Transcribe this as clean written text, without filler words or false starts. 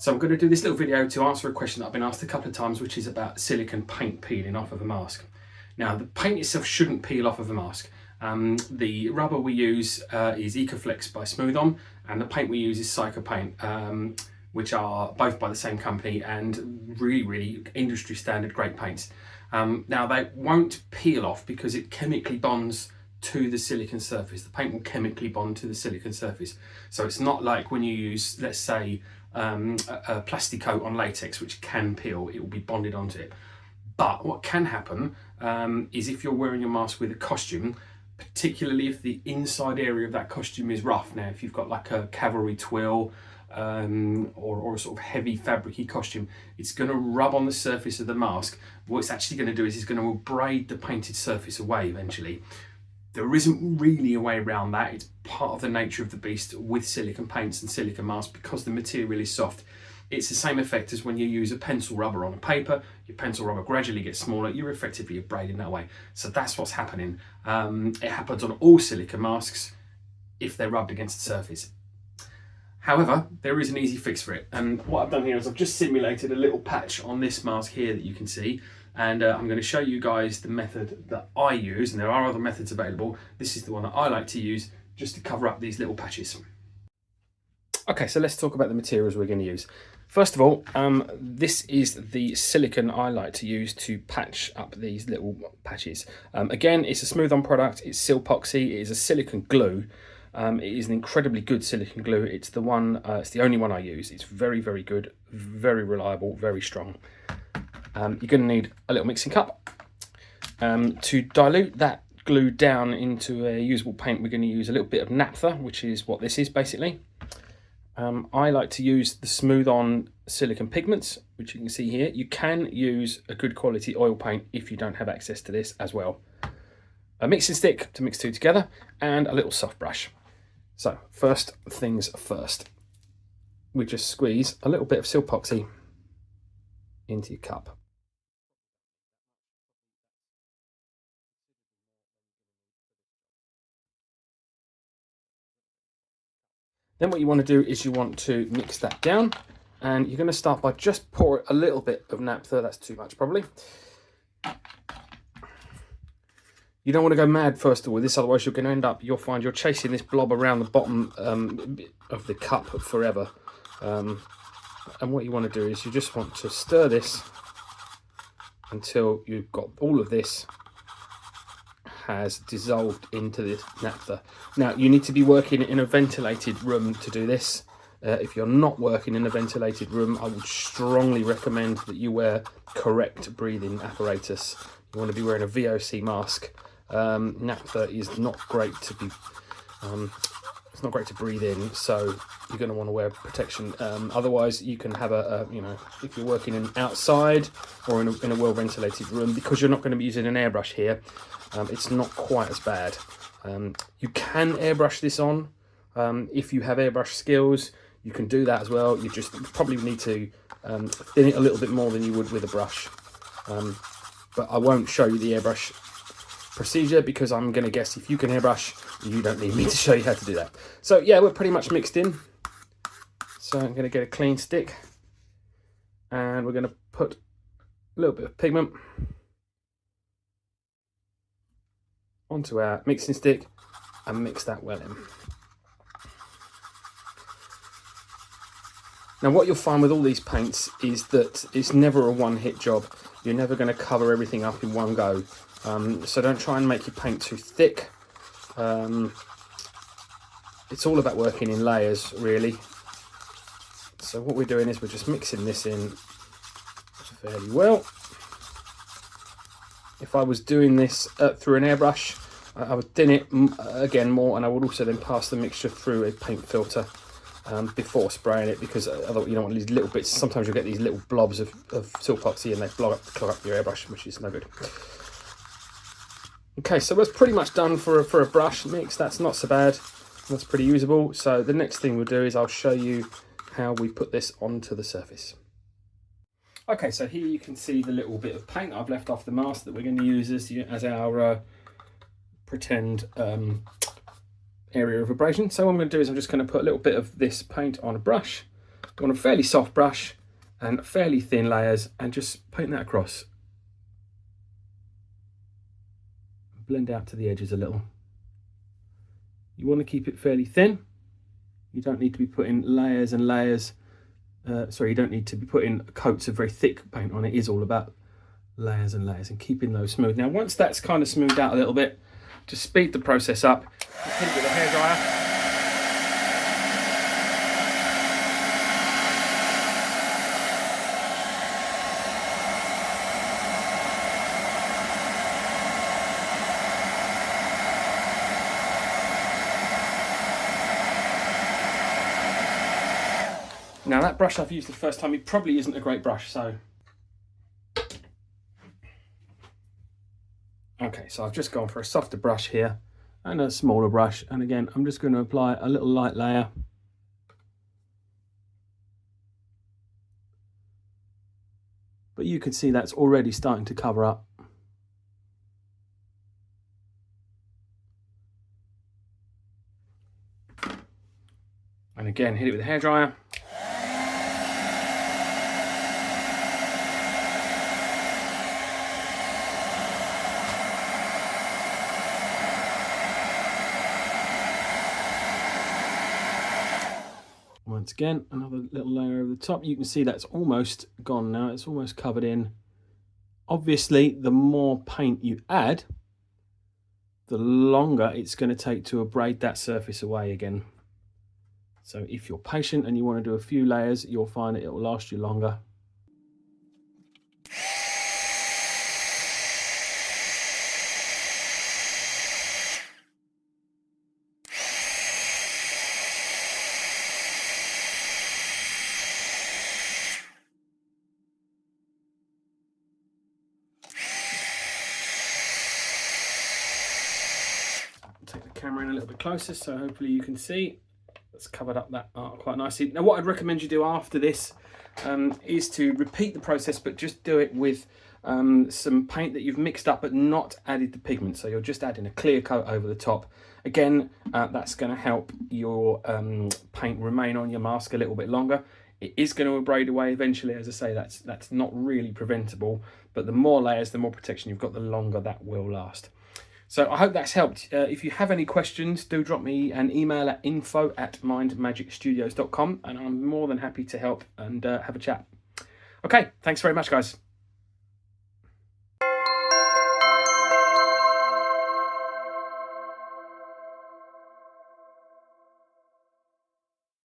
So I'm going to do this little video to answer a question that I've been asked a couple of times, which is about silicone paint peeling off of a mask. Now, the paint itself shouldn't peel off of a mask. The rubber we use is Ecoflex by Smooth On, and the paint we use is Psycho Paint, which are both by the same company and really industry standard great paints. Now, they won't peel off because it chemically bonds to the silicone surface. The paint will chemically bond to the silicone surface. So it's not like when you use, let's say, a plastic coat on latex, which can peel, it will be bonded onto it. But what can happen is if you're wearing a mask with a costume, particularly if the inside area of that costume is rough. Now, if you've got like a cavalry twill or a sort of heavy fabricy costume, it's going to rub on the surface of the mask. What it's actually going to do is it's going to abrade the painted surface away eventually. There isn't really a way around that. It's part of the nature of the beast with silicone paints and silicone masks because the material is soft. It's the same effect as when you use a pencil rubber on a paper. Your pencil rubber gradually gets smaller. You're effectively abrading that way. So that's what's happening. It happens on all silicone masks if they're rubbed against the surface. However, there is an easy fix for it. And what I've done here is I've just simulated a little patch on this mask here that you can see. And I'm going to show you guys the method that I use, and there are other methods available. This is the one that I like to use just to cover up these little patches. Okay, so let's talk about the materials we're going to use. First of all, this is the silicone I like to use to patch up these little patches. Again, it's a Smooth On product. It's Silpoxy. It is a silicone glue. It is an incredibly good silicone glue. It's the one. It's the only one I use. It's very good, very reliable, very strong. You're going to need a little mixing cup. To dilute that glue down into a usable paint, we're going to use a little bit of naphtha, which is what this is basically. I like to use the Smooth On silicone pigments, which you can see here. You can use a good quality oil paint if you don't have access to this as well. A mixing stick to mix two together, and a little soft brush. So first things first, we just squeeze a little bit of Silpoxy into your cup. Then what you want to do is you want to mix that down, and you're going to start by just pour a little bit of naphtha. That's too much probably. You don't want to go mad first of all with this, otherwise you're going to end up, you'll find you're chasing this blob around the bottom of the cup forever. And what you want to do is you just want to stir this until you've got all of this has dissolved into this naphtha. Now, you need to be working in a ventilated room to do this. If you're not working in a ventilated room, I would strongly recommend that you wear correct breathing apparatus. You want to be wearing a VOC mask. Naphtha is not great to be it's not great to breathe in, so you're going to want to wear protection. Otherwise, you can have if you're working outside or in a well-ventilated room, because you're not going to be using an airbrush here, it's not quite as bad. You can airbrush this on. If you have airbrush skills, you can do that as well. You probably need to thin it a little bit more than you would with a brush. But I won't show you the airbrush procedure because I'm going to guess if you can airbrush, you don't need me to show you how to do that. So yeah, we're pretty much mixed in. So I'm going to get a clean stick and we're going to put a little bit of pigment onto our mixing stick and mix that well in. Now, what you'll find with all these paints is that it's never a one-hit job. You're never going to cover everything up in one go. So don't try and make your paint too thick. It's all about working in layers, really. So what we're doing is we're just mixing this in fairly well. If I was doing this through an airbrush, I would thin it again more, and I would also then pass the mixture through a paint filter before spraying it, because otherwise you don't want these little bits. Sometimes you'll get these little blobs of Silpoxy and they clog up your airbrush, which is no good. Okay, so that's pretty much done for a brush mix. That's not so bad. That's pretty usable. So the next thing we'll do is I'll show you how we put this onto the surface. Okay, so here you can see the little bit of paint I've left off the mask that we're going to use as our pretend area of abrasion. So what I'm going to do is I'm just going to put a little bit of this paint on a brush, Go on a fairly soft brush and fairly thin layers and just paint that across. Blend out to the edges a little. You want to keep it fairly thin. You don't need to be putting layers and layers. You don't need to be putting coats of very thick paint on. It is all about layers and layers and keeping those smooth. Now, once that's kind of smoothed out a little bit, just speed the process up. Hit it with a hairdryer. Now that brush I've used the first time, it probably isn't a great brush, so. Okay, so I've just gone for a softer brush here and a smaller brush. And again, I'm just going to apply a little light layer. But you can see that's already starting to cover up. And again, hit it with a hairdryer. Once again, another little layer over the top. You can see that's almost gone now. It's almost covered in. Obviously, the more paint you add, the longer it's going to take to abrade that surface away again. So if you're patient and you want to do a few layers, you'll find that it will last you longer. Take the camera in a little bit closer so hopefully you can see. That's covered up that art quite nicely. Now what I'd recommend you do after this is to repeat the process, but just do it with some paint that you've mixed up but not added the pigment. So you're just adding a clear coat over the top. Again, that's going to help your paint remain on your mask a little bit longer. It is going to abrade away eventually. As I say, that's not really preventable, but the more layers, the more protection you've got, the longer that will last. So I hope that's helped. If you have any questions, do drop me an email at info@mindmagicstudios.com and I'm more than happy to help and have a chat. Okay, thanks very much, guys.